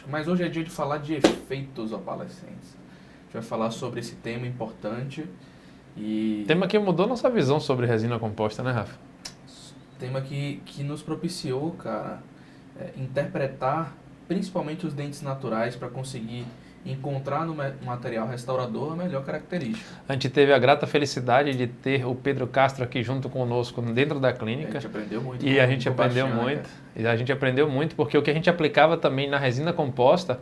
Mas hoje é dia de falar de efeitos opalescentes. A gente vai falar sobre esse tema importante e Tema que mudou nossa visão sobre resina composta, né, Rafa? tema que nos propiciou, cara, interpretar principalmente os dentes naturais para conseguir encontrar no material restaurador a melhor característica. A gente teve a grata felicidade de ter o Pedro Castro aqui junto conosco dentro da A clínica. gente aprendeu muito E com a gente o aprendeu Bastian, né, muito. cara? E a gente aprendeu muito porque o que a gente aplicava também na resina composta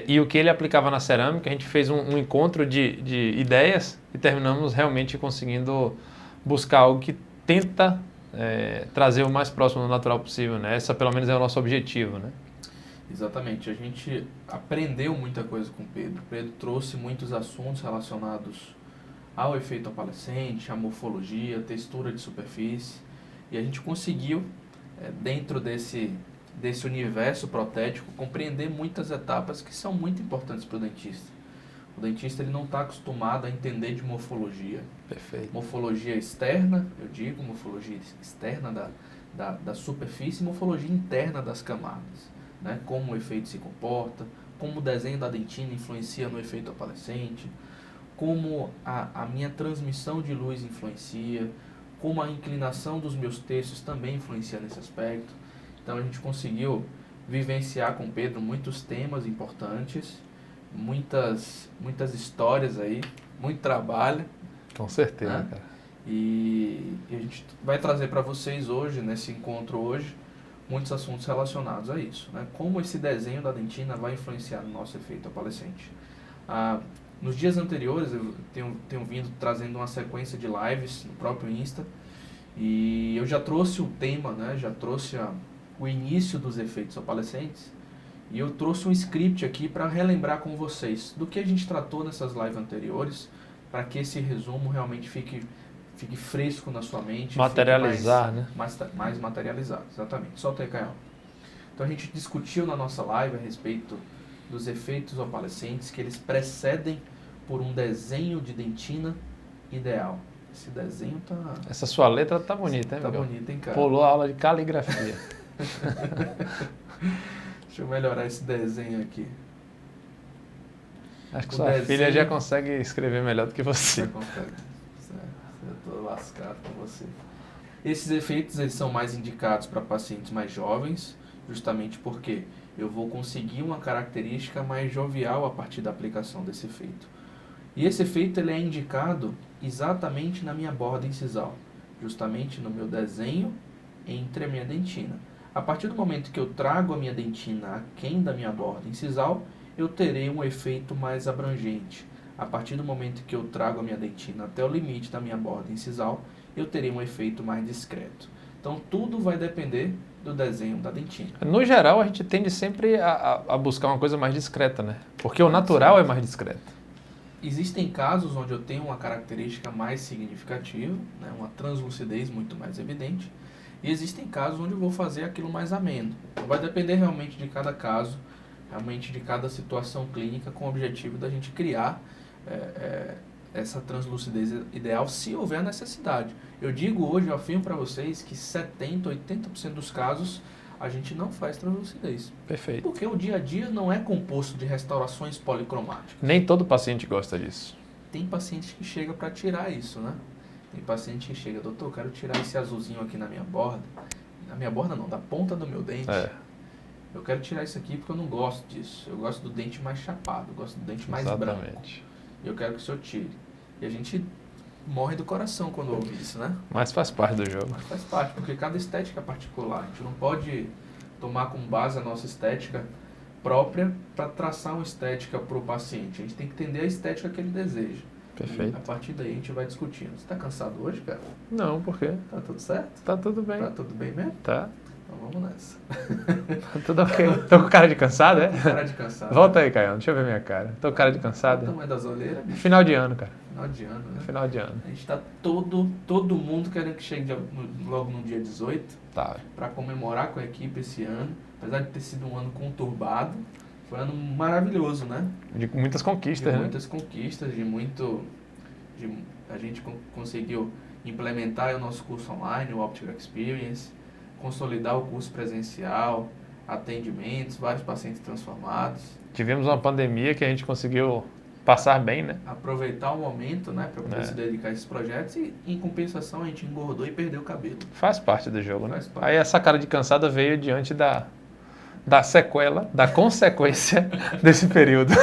e o que ele aplicava na cerâmica, a gente fez um encontro de ideias e terminamos realmente conseguindo buscar algo que tenta trazer o mais próximo do natural possível, né? Essa pelo menos é o nosso objetivo, né? Exatamente, a gente aprendeu muita coisa com o Pedro. O Pedro trouxe muitos assuntos relacionados ao efeito opalescente, à morfologia, textura de superfície, e a gente conseguiu, dentro desse universo protético, compreender muitas etapas que são muito importantes para o dentista. O dentista ele não está acostumado a entender de morfologia. Perfeito. Morfologia externa, eu digo, morfologia externa da superfície e morfologia interna das camadas. Né? Como o efeito se comporta, como o desenho da dentina influencia no efeito opalescente, como a minha transmissão de luz influencia, como a inclinação dos meus terços também influencia nesse aspecto. Então a gente conseguiu vivenciar com o Pedro muitos temas importantes, muitas histórias aí, muito trabalho. Com certeza, Né? cara. E a gente vai trazer para vocês hoje, nesse encontro hoje, muitos assuntos relacionados a isso. Né? Como esse desenho da dentina vai influenciar no nosso efeito opalescente. Nos dias anteriores eu tenho vindo trazendo uma sequência de lives no próprio Insta e eu já trouxe o tema, né? Já trouxe o início dos efeitos opalescentes e eu trouxe um script aqui para relembrar com vocês do que a gente tratou nessas lives anteriores para que esse resumo realmente fique fresco na sua mente. Materializar, né? Mais materializado, exatamente. Solta aí, Caio. Então a gente discutiu na nossa live a respeito dos efeitos opalescentes que eles precedem por um desenho de dentina ideal. Esse desenho tá... Essa sua letra tá bonita, hein, Tá Miguel? bonito, hein, cara? Pulou a aula de caligrafia. Deixa eu melhorar esse desenho aqui. Acho que O sua desenho- filha já consegue escrever melhor do que você. Você consegue. Eu tô lascado com você. Esses efeitos eles são mais indicados para pacientes mais jovens, justamente porque eu vou conseguir uma característica mais jovial a partir da aplicação desse efeito. E esse efeito ele é indicado exatamente na minha borda incisal, justamente no meu desenho entre a minha dentina. A partir do momento que eu trago a minha dentina aquém da minha borda incisal, eu terei um efeito mais abrangente. A partir do momento que eu trago a minha dentina até o limite da minha borda incisal, eu terei um efeito mais discreto. Então tudo vai depender do desenho da dentina. No geral, a gente tende sempre a buscar uma coisa mais discreta, né? Porque o natural é mais discreto. Existem casos onde eu tenho uma característica mais significativa, né, uma translucidez muito mais evidente, e existem casos onde eu vou fazer aquilo mais ameno. Então, vai depender realmente de cada caso, realmente de cada situação clínica, com o objetivo da gente criar essa translucidez ideal, se houver necessidade. Eu digo hoje, eu afirmo para vocês que 70%, 80% dos casos a gente não faz translucidez. Perfeito. Porque o dia a dia não é composto de restaurações policromáticas. Nem todo paciente gosta disso. Tem paciente que chega para tirar isso, né? Tem paciente que chega, doutor, eu quero tirar esse azulzinho aqui na minha borda. Na minha borda não, da ponta do meu dente. Eu quero tirar isso aqui porque eu não gosto disso. Eu gosto do dente mais chapado, eu gosto do dente mais branco. Exatamente. E eu quero que o senhor tire. E a gente morre do coração quando ouve isso, né? Mas faz parte do jogo. Mas faz parte, porque cada estética é particular. A gente não pode tomar como base a nossa estética própria para traçar uma estética para o paciente. A gente tem que entender a estética que ele deseja. Perfeito. E a partir daí a gente vai discutindo. Você está cansado hoje, cara? Não, por quê? Tá tudo certo? Tá tudo bem. Tá tudo bem mesmo? Tá. Então vamos nessa. Tá tudo ok. Tô com cara de cansado, é? Cara de cansado. Volta aí, Caio. Deixa eu ver minha cara. Tô com cara de O cansado. tamanho das olheiras, bicho. Final de ano, cara. Final de ano, né? Final de ano. A gente tá todo mundo querendo que chegue logo no dia 18 Tá. para comemorar com a equipe esse ano. Apesar de ter sido um ano conturbado, foi um ano maravilhoso, né? De muitas conquistas, De né? muitas conquistas, a gente conseguiu implementar o nosso curso online, o Optical Experience, consolidar o curso presencial, atendimentos, vários pacientes transformados. Tivemos uma pandemia que a gente conseguiu passar bem, né? Aproveitar o momento, né, para poder se dedicar a esses projetos e, em compensação, a gente engordou e perdeu o cabelo. Faz parte do jogo, né? Faz parte. Aí essa cara de cansada veio diante da sequela, da consequência desse período.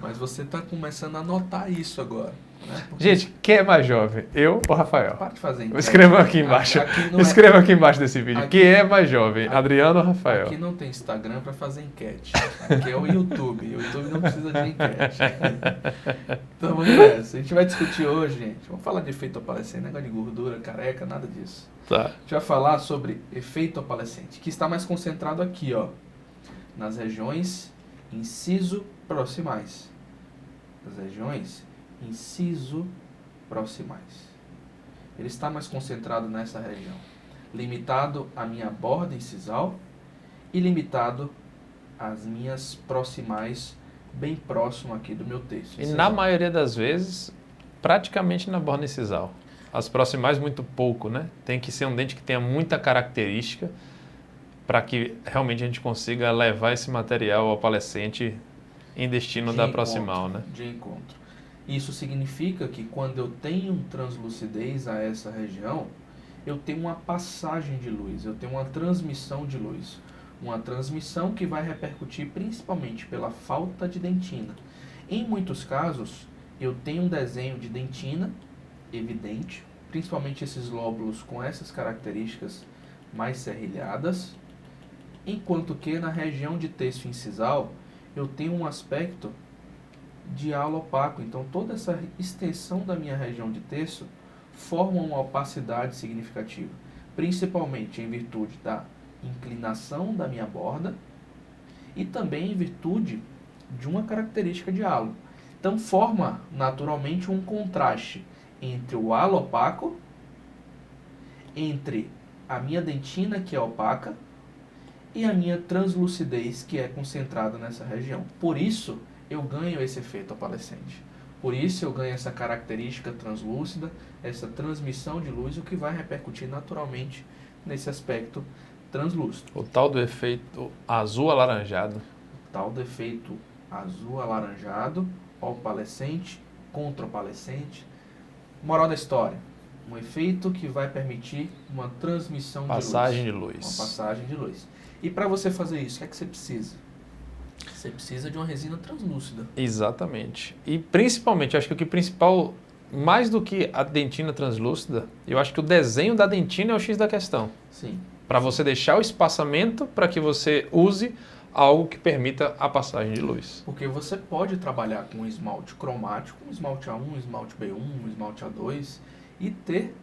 Mas você está começando a notar isso agora. Né? Gente, quem é mais jovem? Eu ou Rafael? Para de fazer enquete. Escreva aqui embaixo. Escreva aqui embaixo desse vídeo. Aqui, quem é mais jovem? Adriano ou Rafael? Aqui não tem Instagram para fazer enquete. Aqui é o YouTube. O YouTube não precisa de enquete. Então vamos nessa. A gente vai discutir hoje, gente. Vamos falar de efeito opalescente, negócio de gordura, careca, nada disso. Tá. A gente vai falar sobre efeito opalescente, que está mais concentrado aqui, ó, nas regiões inciso-proximais. As regiões inciso-proximais. Ele está mais concentrado nessa região, limitado à minha borda incisal e limitado às minhas proximais, bem próximo aqui do meu terço. E na maioria das vezes, praticamente na borda incisal. As proximais muito pouco, né? Tem que ser um dente que tenha muita característica para que realmente a gente consiga levar esse material opalescente em destino da proximal, né? De encontro. Isso significa que quando eu tenho translucidez a essa região, eu tenho uma passagem de luz, eu tenho uma transmissão de luz. Uma transmissão que vai repercutir principalmente pela falta de dentina. Em muitos casos, eu tenho um desenho de dentina evidente, principalmente esses lóbulos com essas características mais serrilhadas, enquanto que na região de terço incisal, eu tenho um aspecto de halo opaco. Então toda essa extensão da minha região de terço forma uma opacidade significativa, principalmente em virtude da inclinação da minha borda e também em virtude de uma característica de halo. Então forma naturalmente um contraste entre o halo opaco, entre a minha dentina que é opaca e a minha translucidez que é concentrada nessa região. Por isso eu ganho esse efeito opalescente. Por isso eu ganho essa característica translúcida, essa transmissão de luz, o que vai repercutir naturalmente nesse aspecto translúcido. O tal do efeito azul alaranjado. O tal do efeito azul alaranjado, opalescente, contra-opalescente. Moral da história: um efeito que vai permitir uma transmissão passagem de luz. De luz. Uma passagem de luz. E para você fazer isso, o que é que você precisa? Você precisa de uma resina translúcida. Exatamente. E principalmente, acho que o que principal, mais do que a dentina translúcida, eu acho que o desenho da dentina é o X da questão. Sim. Para você deixar o espaçamento para que você use algo que permita a passagem de luz. Porque você pode trabalhar com esmalte cromático, um esmalte A1, um esmalte B1, um esmalte A2 e ter,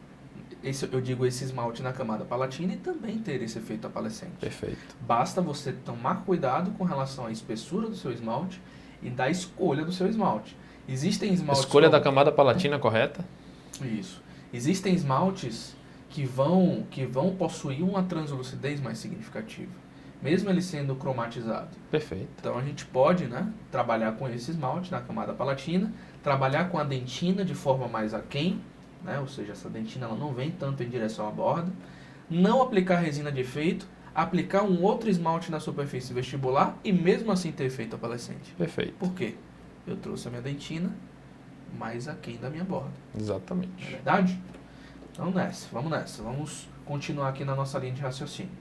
eu digo esse esmalte na camada palatina e também ter esse efeito opalescente. Perfeito. Basta você tomar cuidado com relação à espessura do seu esmalte e da escolha do seu esmalte. Existem esmaltes... Escolha da camada palatina correta? Isso. Existem esmaltes que vão possuir uma translucidez mais significativa, mesmo ele sendo cromatizado. Perfeito. Então a gente pode, né, trabalhar com esse esmalte na camada palatina, trabalhar com a dentina de forma mais aquém, né, ou seja, essa dentina ela não vem tanto em direção à borda, não aplicar resina de efeito, aplicar um outro esmalte na superfície vestibular e mesmo assim ter efeito opalescente. Perfeito. Por quê? Eu trouxe a minha dentina mais aquém da minha borda. Exatamente. Não é verdade? Então vamos nessa. Vamos continuar aqui na nossa linha de raciocínio.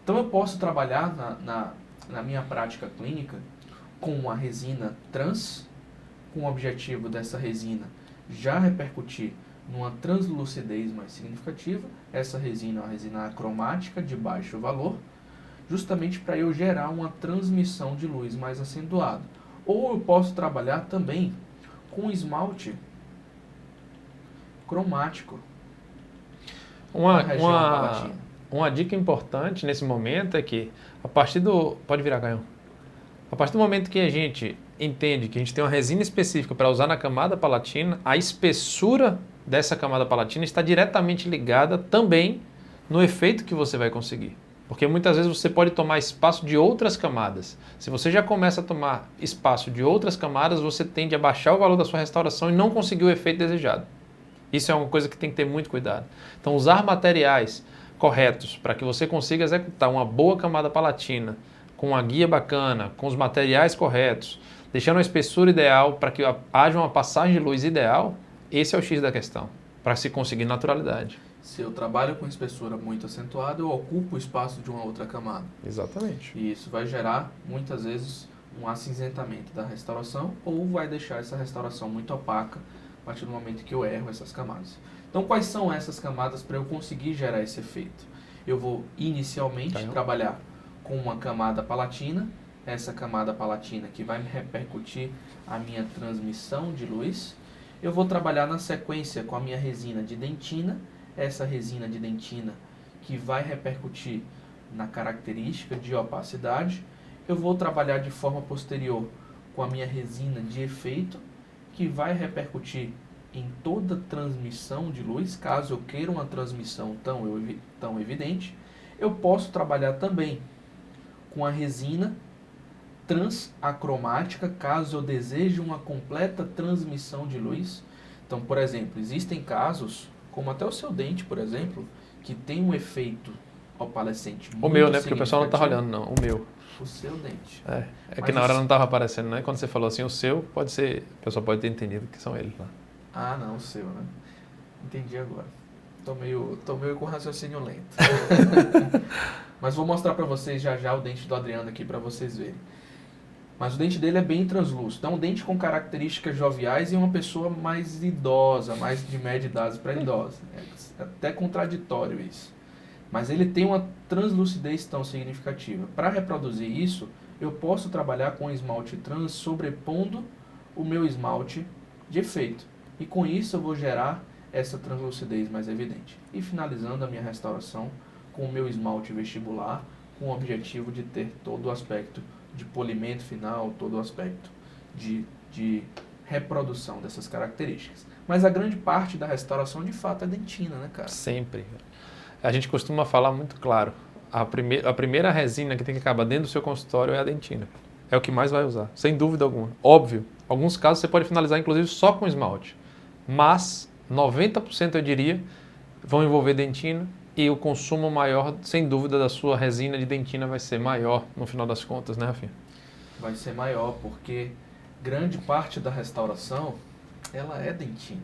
Então eu posso trabalhar na minha prática clínica com uma resina trans, com o objetivo dessa resina já repercutir numa translucidez mais significativa. Essa resina é uma resina acromática de baixo valor, justamente para eu gerar uma transmissão de luz mais acentuada. Ou eu posso trabalhar também com esmalte cromático. Uma dica importante nesse momento é que pode virar, Caio. A partir do momento que a gente entende que a gente tem uma resina específica para usar na camada palatina, a espessura dessa camada palatina está diretamente ligada também no efeito que você vai conseguir. Porque muitas vezes você pode tomar espaço de outras camadas. Se você já começa a tomar espaço de outras camadas, você tende a baixar o valor da sua restauração e não conseguir o efeito desejado. Isso é uma coisa que tem que ter muito cuidado. Então, usar materiais corretos para que você consiga executar uma boa camada palatina, com uma guia bacana, com os materiais corretos, deixando uma espessura ideal para que haja uma passagem de luz ideal, esse é o X da questão, para se conseguir naturalidade. Se eu trabalho com espessura muito acentuada, eu ocupo o espaço de uma outra camada. Exatamente. E isso vai gerar, muitas vezes, um acinzentamento da restauração ou vai deixar essa restauração muito opaca a partir do momento que eu erro essas camadas. Então, quais são essas camadas para eu conseguir gerar esse efeito? Eu vou, inicialmente, trabalhar com uma camada palatina, essa camada palatina que vai me repercutir a minha transmissão de luz. Eu vou trabalhar na sequência com a minha resina de dentina, essa resina de dentina que vai repercutir na característica de opacidade. Eu vou trabalhar de forma posterior com a minha resina de efeito, que vai repercutir em toda transmissão de luz, caso eu queira uma transmissão tão evidente. Eu posso trabalhar também com a resina transacromática, caso eu deseje uma completa transmissão de luz. Então, por exemplo, existem casos, como até o seu dente, por exemplo, que tem um efeito opalescente muito O meu, né? Porque o pessoal não está olhando, não. O meu. O seu dente. É que na hora não estava aparecendo, né? Quando você falou assim, o seu, pode ser... O pessoal pode ter entendido que são eles lá. Ah, não, o seu, né? Entendi agora. Tô meio com raciocínio lento. Mas vou mostrar para vocês já o dente do Adriano aqui para vocês verem. Mas o dente dele é bem translúcido. É um dente com características joviais e uma pessoa mais idosa, mais de média idade para idosa. É até contraditório isso. Mas ele tem uma translucidez tão significativa. Para reproduzir isso, eu posso trabalhar com esmalte trans sobrepondo o meu esmalte de efeito. E com isso eu vou gerar essa translucidez mais evidente. E finalizando a minha restauração com o meu esmalte vestibular, com o objetivo de ter todo o aspecto de polimento final, todo o aspecto de reprodução dessas características. Mas a grande parte da restauração, de fato, é dentina, né, cara? Sempre. A gente costuma falar muito claro. A primeira resina que tem que acabar dentro do seu consultório é a dentina. É o que mais vai usar, sem dúvida alguma. Óbvio, alguns casos você pode finalizar, inclusive, só com esmalte. Mas 90% eu diria vão envolver dentina e o consumo maior, sem dúvida, da sua resina de dentina vai ser maior no final das contas, né, Rafinha? Vai ser maior porque grande parte da restauração, ela é dentina.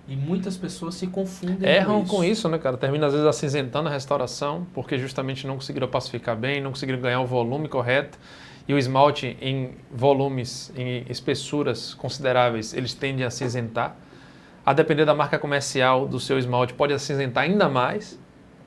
E muitas pessoas se confundem Erram com isso, né, cara? Termina, às vezes, acinzentando a restauração porque justamente não conseguiram pacificar bem, não conseguiram ganhar o volume correto. E o esmalte, em volumes, em espessuras consideráveis, eles tendem a acinzentar. A depender da marca comercial do seu esmalte, pode acinzentar ainda mais.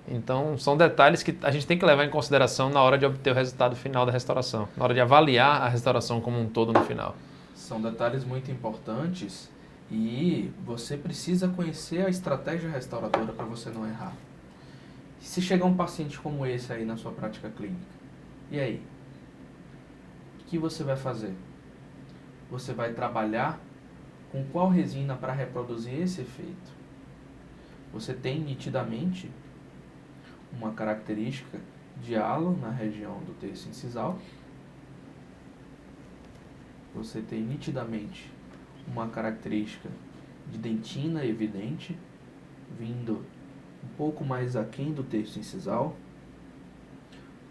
Então, são detalhes que a gente tem que levar em consideração na hora de obter o resultado final da restauração, na hora de avaliar a restauração como um todo no final. São detalhes muito importantes e você precisa conhecer a estratégia restauradora para você não errar. Se chegar um paciente como esse aí na sua prática clínica, e aí? O que você vai fazer? Você vai trabalhar com qual resina para reproduzir esse efeito? Você tem nitidamente uma característica de halo na região do terço incisal. Você tem nitidamente uma característica de dentina evidente, vindo um pouco mais aquém do terço incisal.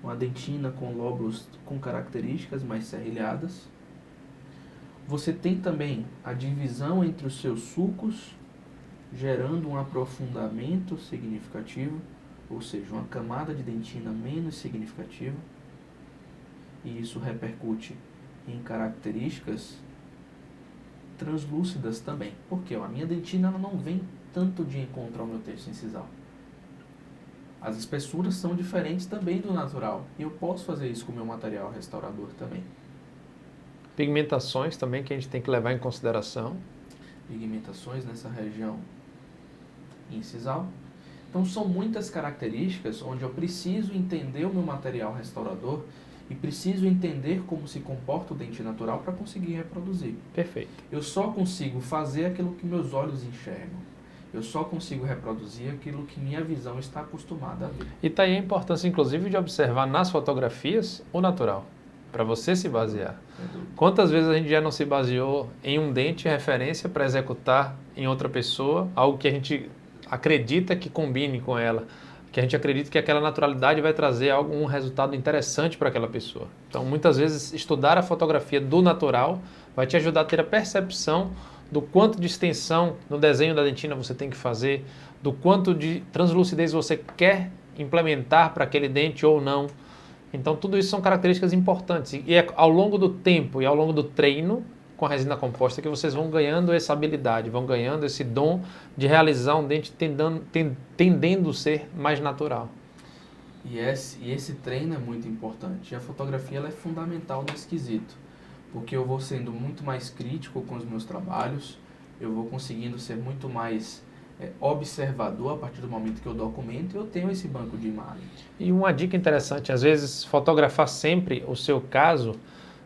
Uma dentina com lóbulos com características mais serrilhadas. Você tem também a divisão entre os seus sulcos, gerando um aprofundamento significativo, ou seja, uma camada de dentina menos significativa. E isso repercute em características translúcidas também. Porque a minha dentina ela não vem tanto de encontro ao meu terço incisal. As espessuras são diferentes também do natural. E eu posso fazer isso com o meu material restaurador também. Pigmentações também que a gente tem que levar em consideração. Pigmentações nessa região incisal. Então são muitas características onde eu preciso entender o meu material restaurador e preciso entender como se comporta o dente natural para conseguir reproduzir. Perfeito. Eu só consigo fazer aquilo que meus olhos enxergam. Eu só consigo reproduzir aquilo que minha visão está acostumada a ver. E está aí a importância, inclusive, de observar nas fotografias o natural, para você se basear. Quantas vezes a gente já não se baseou em um dente referência para executar em outra pessoa, algo que a gente acredita que combine com ela, que a gente acredita que aquela naturalidade vai trazer um resultado interessante para aquela pessoa. Então, muitas vezes, estudar a fotografia do natural vai te ajudar a ter a percepção do quanto de extensão no desenho da dentina você tem que fazer, do quanto de translucidez você quer implementar para aquele dente ou não. Então, tudo isso são características importantes. E é ao longo do tempo e ao longo do treino com a resina composta que vocês vão ganhando essa habilidade, vão ganhando esse dom de realizar um dente tendendo a ser mais natural. E esse treino é muito importante. E a fotografia ela é fundamental nesse quesito, porque eu vou sendo muito mais crítico com os meus trabalhos, eu vou conseguindo ser muito mais observador a partir do momento que eu documento e eu tenho esse banco de imagens. E uma dica interessante, às vezes fotografar sempre o seu caso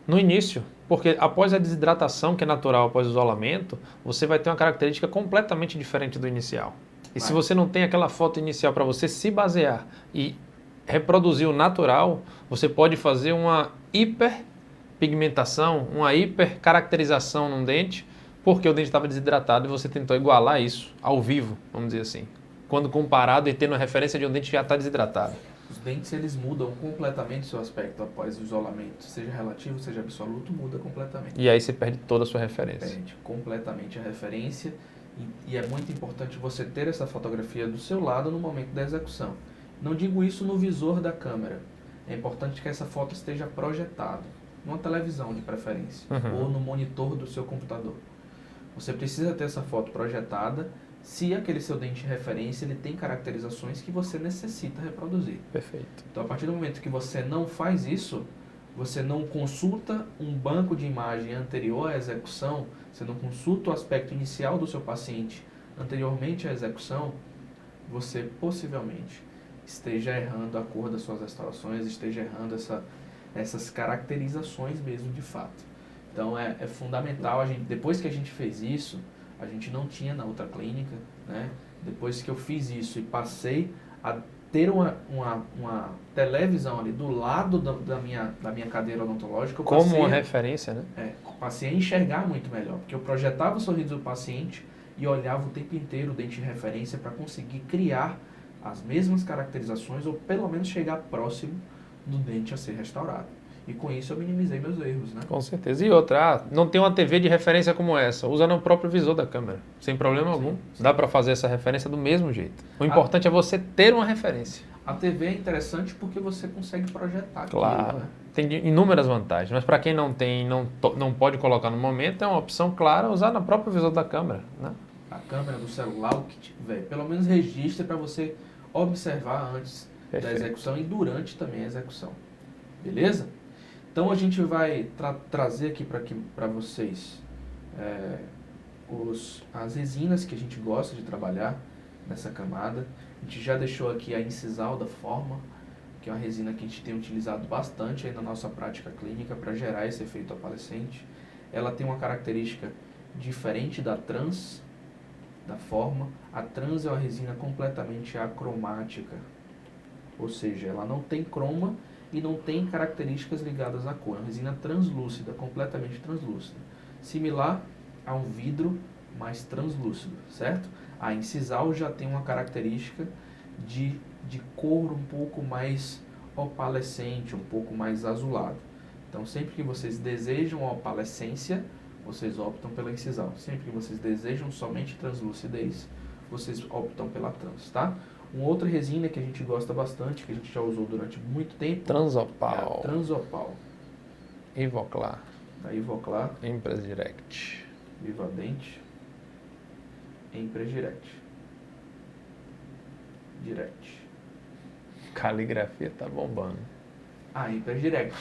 no início, porque após a desidratação, que é natural após o isolamento, você vai ter uma característica completamente diferente do inicial. E se você não tem aquela foto inicial para você se basear e reproduzir o natural, você pode fazer uma hiperpigmentação, uma hipercaracterização num dente, porque o dente estava desidratado e você tentou igualar isso ao vivo, vamos dizer assim. Quando comparado e tendo a referência de um dente que já está desidratado. Os dentes eles mudam completamente seu aspecto após o isolamento, seja relativo, seja absoluto, muda completamente. E aí você perde toda a sua referência. Perde completamente a referência e é muito importante você ter essa fotografia do seu lado no momento da execução. Não digo isso no visor da câmera, é importante que essa foto esteja projetada, numa televisão de preferência, ou no monitor do seu computador. Você precisa ter essa foto projetada se aquele seu dente de referência ele tem caracterizações que você necessita reproduzir. Perfeito. Então, a partir do momento que você não faz isso, você não consulta um banco de imagem anterior à execução, você não consulta o aspecto inicial do seu paciente anteriormente à execução, você possivelmente esteja errando a cor das suas restaurações, esteja errando essas caracterizações mesmo de fato. Então é fundamental, depois que a gente fez isso, a gente não tinha na outra clínica, né? Depois que eu fiz isso e passei a ter uma televisão ali do lado da minha cadeira odontológica, como uma referência, né? Passei a enxergar muito melhor, porque eu projetava o sorriso do paciente e olhava o tempo inteiro o dente de referência para conseguir criar as mesmas caracterizações ou pelo menos chegar próximo do dente a ser restaurado. E com isso eu minimizei meus erros, né? Com certeza. E outra, não tem uma TV de referência como essa, usa no próprio visor da câmera, sem problema algum. Sim. Dá para fazer essa referência do mesmo jeito. O importante é você ter uma referência. A TV é interessante porque você consegue projetar. Claro, aquilo, né? Tem inúmeras vantagens, mas para quem não tem, não pode colocar no momento, é uma opção clara usar no próprio visor da câmera, né? A câmera do celular, o que tiver, pelo menos registre para você observar antes da execução e durante também a execução. Beleza? Então a gente vai trazer aqui para vocês as resinas que a gente gosta de trabalhar nessa camada. A gente já deixou aqui a incisal da Forma, que é uma resina que a gente tem utilizado bastante aí na nossa prática clínica para gerar esse efeito opalescente. Ela tem uma característica diferente da Trans, da Forma. A Trans é uma resina completamente acromática, ou seja, ela não tem croma e não tem características ligadas à cor. É uma resina translúcida, completamente translúcida. Similar a um vidro, mais translúcido, certo? A incisal já tem uma característica de cor um pouco mais opalescente, um pouco mais azulado. Então, sempre que vocês desejam a opalescência, vocês optam pela incisal. Sempre que vocês desejam somente translucidez, vocês optam pela trans, tá? Uma outra resina que a gente gosta bastante, que a gente já usou durante muito tempo, Transopal. é a Transopal. Ivoclar. Da Ivoclar. Empress Direct. Vivadente. Empress Direct. Direct. Caligrafia tá bombando. A Empress Direct.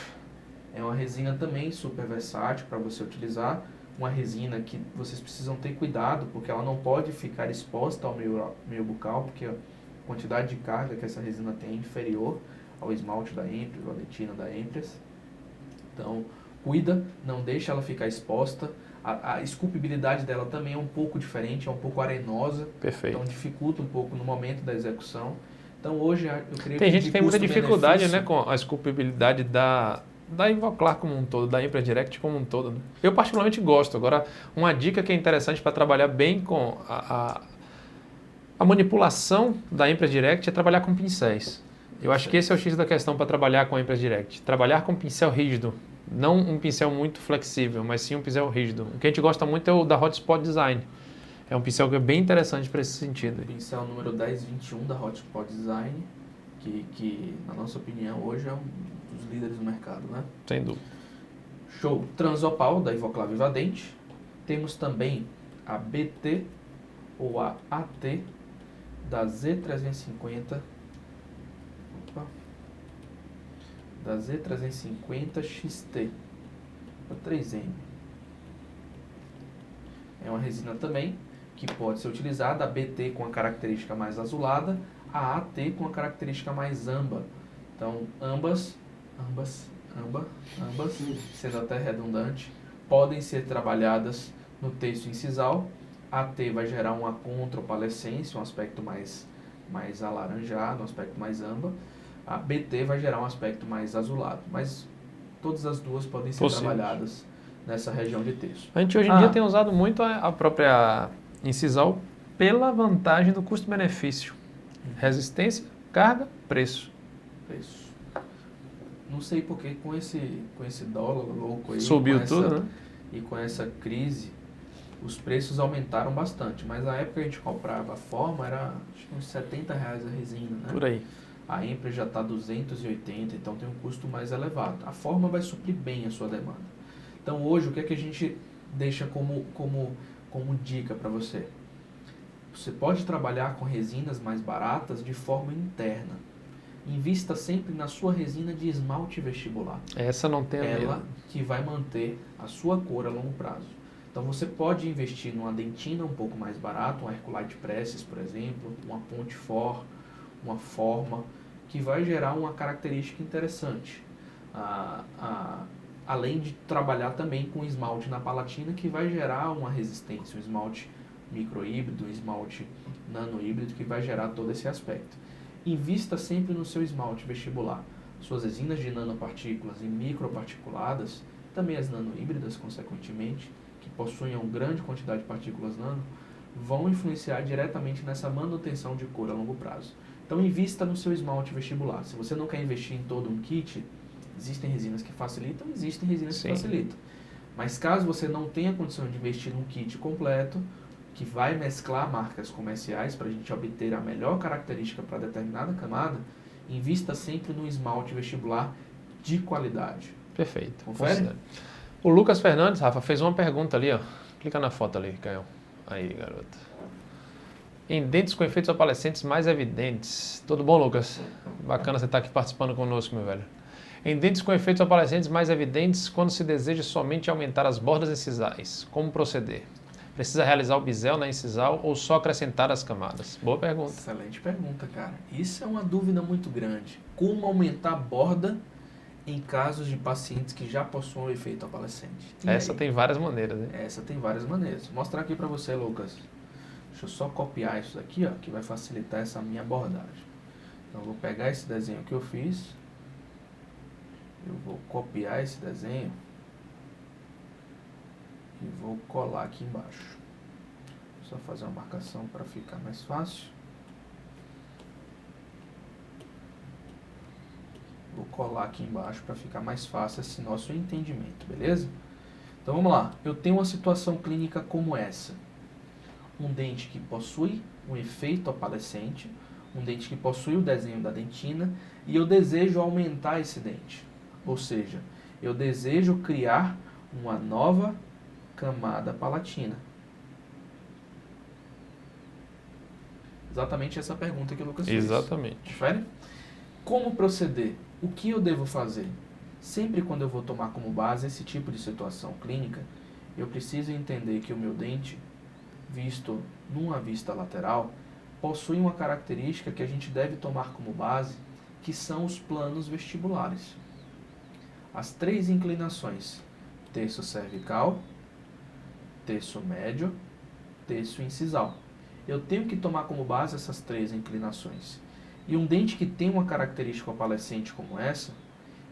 É uma resina também super versátil para você utilizar. Uma resina que vocês precisam ter cuidado, porque ela não pode ficar exposta ao meio bucal, porque a quantidade de carga que essa resina tem é inferior ao esmalte da Empress, ou a dentina da Empress. Então, cuida, não deixa ela ficar exposta. A esculpibilidade dela também é um pouco diferente, é um pouco arenosa. Perfeito. Então, dificulta um pouco no momento da execução. Então, hoje, eu creio que tem gente que tem muita dificuldade, custo-benefício, né, com a esculpibilidade da Ivoclar como um todo, da Empress Direct como um todo. Né? Eu particularmente gosto. Agora, uma dica que é interessante para trabalhar bem com A manipulação da Impress Direct é trabalhar com pincéis. Eu acho que esse é o X da questão para trabalhar com a Impress Direct. Trabalhar com pincel rígido. Não um pincel muito flexível, mas sim um pincel rígido. O que a gente gosta muito é o da Hotspot Design. É um pincel que é bem interessante para esse sentido. O pincel número 1021 da Hotspot Design, que na nossa opinião hoje é um dos líderes do mercado, né? Sem dúvida. Show. Transopal da Ivoclar Vivadente. Temos também a BT ou a AT da Z350. Opa. Da Z350 XT. A 3M. É uma resina também que pode ser utilizada, a BT com a característica mais azulada, a AT com a característica mais amba. Então, ambas, sendo até redundante, podem ser trabalhadas no texto incisal. A AT vai gerar uma contrapalescência, um aspecto mais alaranjado, um aspecto mais amba. A BT vai gerar um aspecto mais azulado, mas todas as duas podem ser trabalhadas nessa região de texto. A gente hoje em dia tem usado muito a própria incisal pela vantagem do custo-benefício. Resistência, carga, preço. Não sei porque com esse dólar louco aí, subiu tudo, né? E com essa crise, os preços aumentaram bastante. Mas na época que a gente comprava a forma, era acho que uns R$70 a resina, né? Por aí. A Empress já está 280, então tem um custo mais elevado. A forma vai suprir bem a sua demanda. Então hoje, o que é que a gente deixa como dica para você? Você pode trabalhar com resinas mais baratas de forma interna. Invista sempre na sua resina de esmalte vestibular. Essa não tem a Ela que vai manter a sua cor a longo prazo. Então você pode investir numa dentina um pouco mais barata, um Herculite Presses, por exemplo, uma Ponte For, uma Forma, que vai gerar uma característica interessante. Além de trabalhar também com esmalte na palatina, que vai gerar uma resistência, um esmalte microhíbrido, um esmalte nanohíbrido, que vai gerar todo esse aspecto. Invista sempre no seu esmalte vestibular. Suas resinas de nanopartículas e microparticuladas, também as nanohíbridas, consequentemente, que possuem uma grande quantidade de partículas nano, vão influenciar diretamente nessa manutenção de cor a longo prazo. Então, invista no seu esmalte vestibular. Se você não quer investir em todo um kit, existem resinas que facilitam, existem resinas que facilitam. Mas caso você não tenha condição de investir num kit completo, que vai mesclar marcas comerciais para a gente obter a melhor característica para determinada camada, invista sempre no esmalte vestibular de qualidade. Perfeito. Confere? O Lucas Fernandes, Rafa, fez uma pergunta ali, ó. Clica na foto ali, Caio. Aí, garoto. Em dentes com efeitos opalescentes mais evidentes. Tudo bom, Lucas? Bacana você estar aqui participando conosco, meu velho. Em dentes com efeitos opalescentes mais evidentes, quando se deseja somente aumentar as bordas incisais, como proceder? Precisa realizar o bisel na incisal ou só acrescentar as camadas? Boa pergunta. Excelente pergunta, cara. Isso é uma dúvida muito grande. Como aumentar a borda em casos de pacientes que já possuem o efeito opalescente? Essa tem várias maneiras, né? Essa tem várias maneiras. Vou mostrar aqui para você, Lucas. Deixa eu só copiar isso daqui, ó, que vai facilitar essa minha abordagem. Então, eu vou pegar esse desenho que eu fiz. Eu vou copiar esse desenho e vou colar aqui embaixo. Só fazer uma marcação para ficar mais fácil. Vou colar aqui embaixo para ficar mais fácil esse nosso entendimento, beleza? Então vamos lá. Eu tenho uma situação clínica como essa. Um dente que possui um efeito opalescente, um dente que possui o desenho da dentina, e eu desejo aumentar esse dente. Ou seja, eu desejo criar uma nova camada palatina. Exatamente essa pergunta que o Lucas fez. Exatamente. Confere? Como proceder? O que eu devo fazer? Sempre quando eu vou tomar como base esse tipo de situação clínica, eu preciso entender que o meu dente, visto numa vista lateral, possui uma característica que a gente deve tomar como base, que são os planos vestibulares. As 3 inclinações: terço cervical, terço médio, terço incisal. Eu tenho que tomar como base essas 3 inclinações. E um dente que tem uma característica opalescente como essa,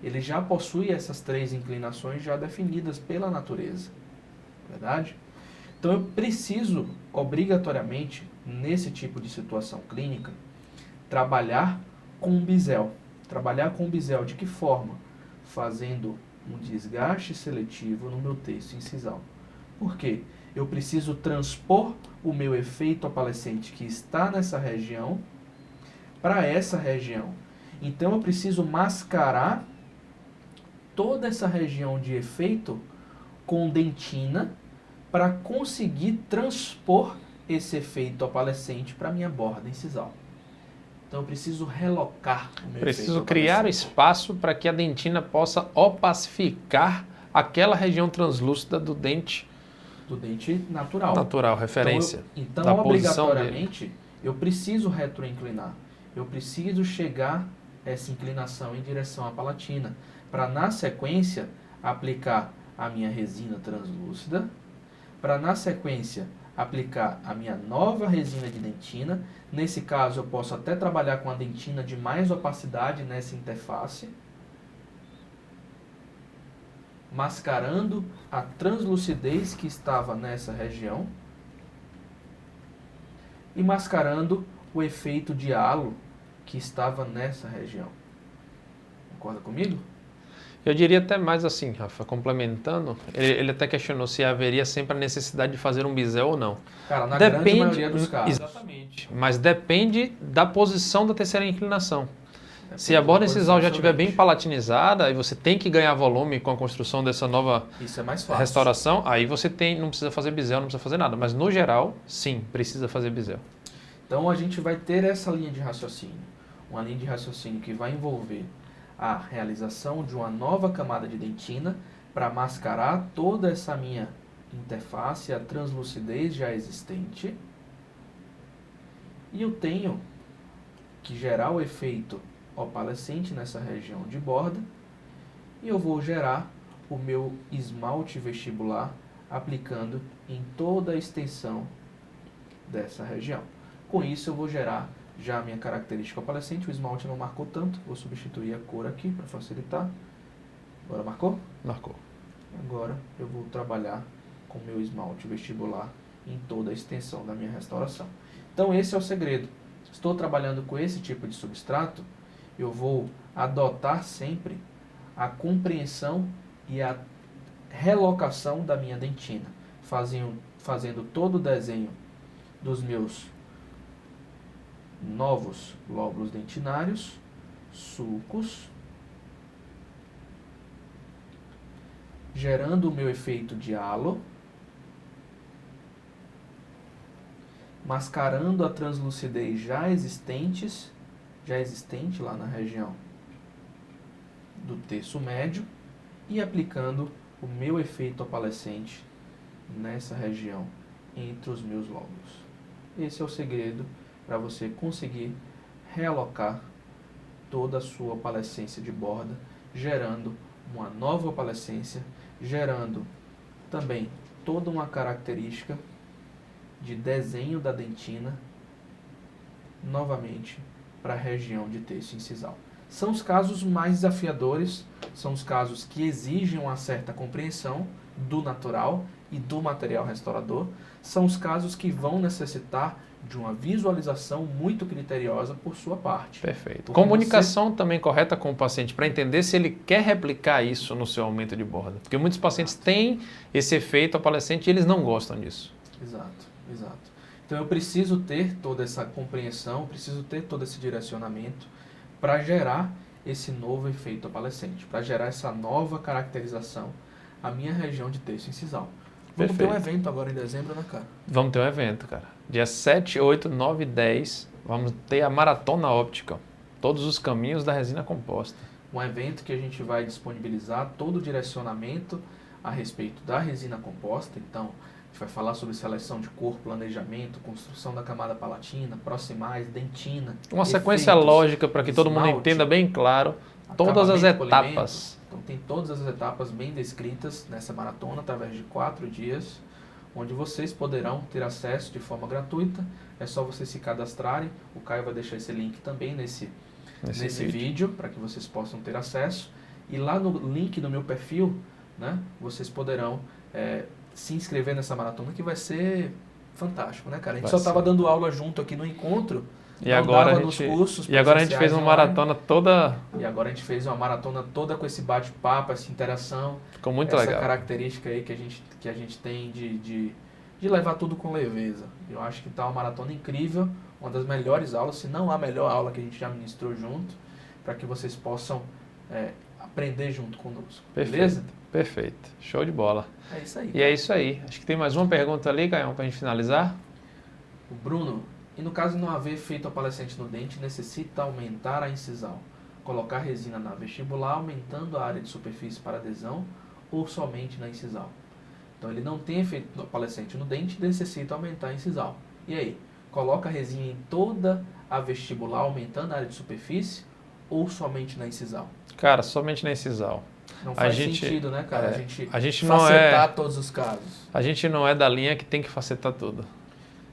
ele já possui essas 3 inclinações já definidas pela natureza. Verdade? Então eu preciso, obrigatoriamente, nesse tipo de situação clínica, trabalhar com o bisel. Trabalhar com o bisel de que forma? Fazendo um desgaste seletivo no meu terço incisal. Por quê? Eu preciso transpor o meu efeito opalescente que está nessa região para essa região. Então eu preciso mascarar toda essa região de efeito com dentina para conseguir transpor esse efeito opalescente para a minha borda incisal. Então eu preciso relocar o meu Preciso efeito criar opalescente. espaço para que a dentina possa opacificar aquela região translúcida do dente Do dente natural. natural, referência Então da posição dele. obrigatoriamente, eu preciso retroinclinar. Eu preciso chegar essa inclinação em direção à palatina, para na sequência aplicar a minha resina translúcida, para na sequência aplicar a minha nova resina de dentina. Nesse caso eu posso até trabalhar com a dentina de mais opacidade nessa interface, mascarando a translucidez que estava nessa região e mascarando o efeito de halo que estava nessa região. Concorda comigo? Eu diria até mais assim, Rafa, complementando, ele até questionou se haveria sempre a necessidade de fazer um bisel ou não. Cara, na grande maioria dos casos. Exatamente. Mas depende da posição da terceira inclinação. Depende Se a borda da posição incisal já do seu estiver bem dente. palatinizada e você tem que ganhar volume com a construção dessa nova Isso é mais fácil. restauração, aí você não precisa fazer bisel, não precisa fazer nada. Mas no geral, sim, precisa fazer bisel. Então a gente vai ter essa linha de raciocínio. Uma linha de raciocínio que vai envolver a realização de uma nova camada de dentina para mascarar toda essa minha interface, a translucidez já existente. E eu tenho que gerar o efeito opalescente nessa região de borda. E eu vou gerar o meu esmalte vestibular aplicando em toda a extensão dessa região. Com isso eu vou gerar já a minha característica opalescente. O esmalte não marcou tanto, vou substituir a cor aqui para facilitar. Agora marcou? Marcou. Agora eu vou trabalhar com o meu esmalte vestibular em toda a extensão da minha restauração. Então esse é o segredo. Estou trabalhando com esse tipo de substrato, eu vou adotar sempre a compreensão e a relocação da minha dentina, fazendo todo o desenho dos meus novos lóbulos dentinários, sulcos, gerando o meu efeito de halo, mascarando a translucidez já existente lá na região do terço médio e aplicando o meu efeito opalescente nessa região entre os meus lóbulos. Esse é o segredo para você conseguir realocar toda a sua opalescência de borda, gerando uma nova opalescência, gerando também toda uma característica de desenho da dentina novamente para a região de terço incisal. São os casos mais desafiadores, são os casos que exigem uma certa compreensão do natural e do material restaurador, são os casos que vão necessitar de uma visualização muito criteriosa por sua parte. Perfeito. Porque Comunicação também correta com o paciente para entender se ele quer replicar isso no seu aumento de borda. Porque muitos pacientes têm esse efeito opalescente e eles não gostam disso. Exato. Então eu preciso ter toda essa compreensão, preciso ter todo esse direcionamento para gerar esse novo efeito opalescente, para gerar essa nova caracterização à minha região de terço incisal. Vamos ter um evento agora em dezembro, né, cara? Vamos ter um evento, cara. Dia 7, 8, 9 e 10, vamos ter a Maratona Óptica. Todos os caminhos da resina composta. Um evento que a gente vai disponibilizar todo o direcionamento a respeito da resina composta. Então, a gente vai falar sobre seleção de cor, planejamento, construção da camada palatina, proximais, dentina. Uma sequência efeitos, lógica para que todo mundo esmalte, entenda bem claro todas as acabamento, etapas. polimento. Então tem todas as etapas bem descritas nessa maratona através de 4 dias, onde vocês poderão ter acesso de forma gratuita. É só vocês se cadastrarem. O Caio vai deixar esse link também nesse vídeo para que vocês possam ter acesso. E lá no link do meu perfil, né, vocês poderão se inscrever nessa maratona, que vai ser fantástico, né, cara? A gente Vai só ser. estava dando aula junto aqui no encontro, E não agora dava a nos gente, cursos e agora a gente fez presenciais uma online. maratona toda, E agora a gente fez uma maratona toda com esse bate-papo, essa interação, ficou muito essa legal. característica aí que a gente tem de levar tudo com leveza. Eu acho que tá uma maratona incrível, uma das melhores aulas, se não a melhor aula que a gente já ministrou junto, para que vocês possam aprender junto conosco. Beleza? Perfeito. Show de bola. É isso aí. E é isso aí. Acho que tem mais uma pergunta ali, Gaião, para a gente finalizar. O Bruno, e no caso de não haver feito apalescente no dente, necessita aumentar a incisal, colocar resina na vestibular, aumentando a área de superfície para adesão ou somente na incisal. Então ele não tem efeito apalescente no dente, necessita aumentar a incisal. E aí? Coloca a resina em toda a vestibular, aumentando a área de superfície ou somente na incisal? Cara, somente na incisal. Não faz sentido, né, cara? A gente não facetar todos os casos. A gente não é da linha que tem que facetar tudo.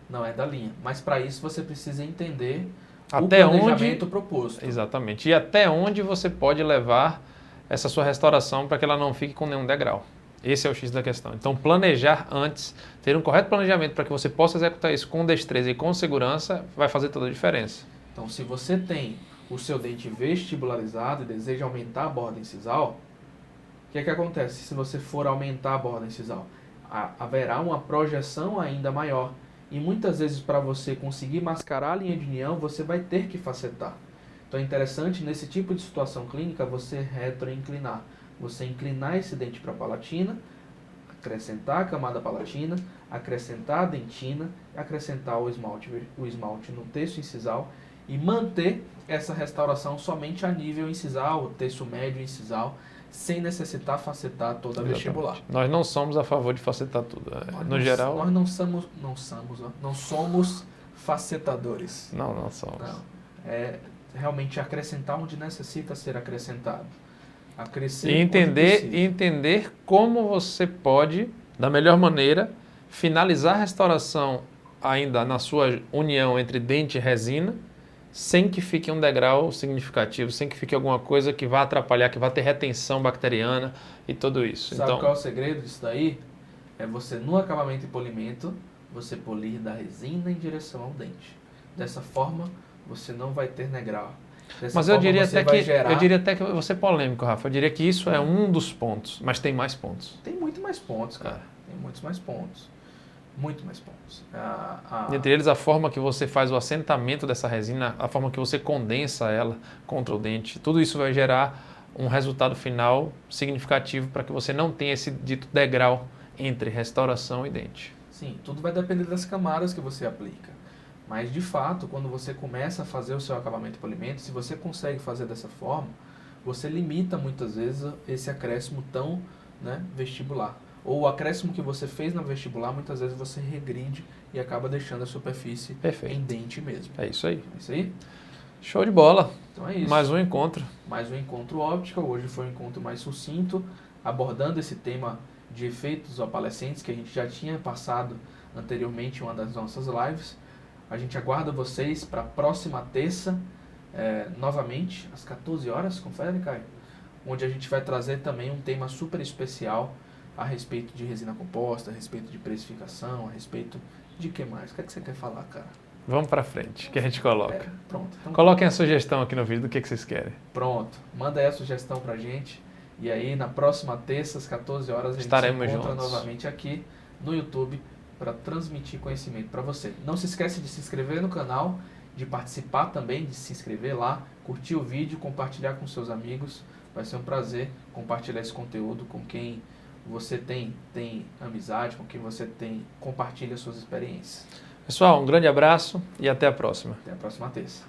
Não é da linha. Mas para isso você precisa entender até o planejamento onde proposto. Exatamente. E até onde você pode levar essa sua restauração para que ela não fique com nenhum degrau. Esse é o X da questão. Então, planejar antes, ter um correto planejamento para que você possa executar isso com destreza e com segurança, vai fazer toda a diferença. Então, se você tem o seu dente vestibularizado e deseja aumentar a borda incisal, o que é que acontece? Se você for aumentar a borda incisal, haverá uma projeção ainda maior. E muitas vezes, para você conseguir mascarar a linha de união, você vai ter que facetar. Então é interessante, nesse tipo de situação clínica, você retroinclinar. Você inclinar esse dente para a palatina, acrescentar a camada palatina, acrescentar a dentina, acrescentar o esmalte no terço incisal e manter essa restauração somente a nível incisal, terço médio incisal, sem necessitar facetar toda a vestibular. Nós não somos a favor de facetar tudo. No geral... Nós não somos facetadores. Não somos. Não. É realmente acrescentar onde necessita ser acrescentado. E entender como você pode, da melhor maneira, finalizar a restauração ainda na sua união entre dente e resina, sem que fique um degrau significativo, sem que fique alguma coisa que vá atrapalhar, que vá ter retenção bacteriana e tudo isso. Sabe qual é o segredo disso daí? É você, no acabamento e polimento, você polir da resina em direção ao dente. Dessa forma, você não vai ter degrau. Mas eu diria até que eu vou ser polêmico, Rafa. Eu diria que isso é um dos pontos, mas tem mais pontos. Tem muito mais pontos, cara. Tem muitos mais pontos. Muito mais pontos. Entre eles, a forma que você faz o assentamento dessa resina, a forma que você condensa ela contra o dente, tudo isso vai gerar um resultado final significativo para que você não tenha esse dito degrau entre restauração e dente. Sim, tudo vai depender das camadas que você aplica. Mas, de fato, quando você começa a fazer o seu acabamento e polimento, se você consegue fazer dessa forma, você limita muitas vezes esse acréscimo tão vestibular. Ou o acréscimo que você fez na vestibular, muitas vezes você regride e acaba deixando a superfície em dente mesmo. É isso aí. É isso aí? Show de bola. Então é isso. Mais um encontro. Mais um encontro óptica. Hoje foi um encontro mais sucinto, abordando esse tema de efeitos opalescentes que a gente já tinha passado anteriormente em uma das nossas lives. A gente aguarda vocês para a próxima terça, novamente, às 14 horas, confere, Caio? Onde a gente vai trazer também um tema super especial a respeito de resina composta, a respeito de precificação, a respeito de que mais? O que é que você quer falar, cara? Vamos para frente, que a gente coloca. Pronto. Então, coloquem a sugestão aqui no vídeo do que vocês querem. Pronto. Manda aí a sugestão pra gente. E aí, na próxima terça, às 14 horas, a gente estaremos se encontra juntos novamente aqui no YouTube para transmitir conhecimento para você. Não se esquece de se inscrever no canal, de participar também, de se inscrever lá, curtir o vídeo, compartilhar com seus amigos. Vai ser um prazer compartilhar esse conteúdo com quem você tem amizade, com quem você compartilha suas experiências. Pessoal, um grande abraço e até a próxima. Até a próxima terça.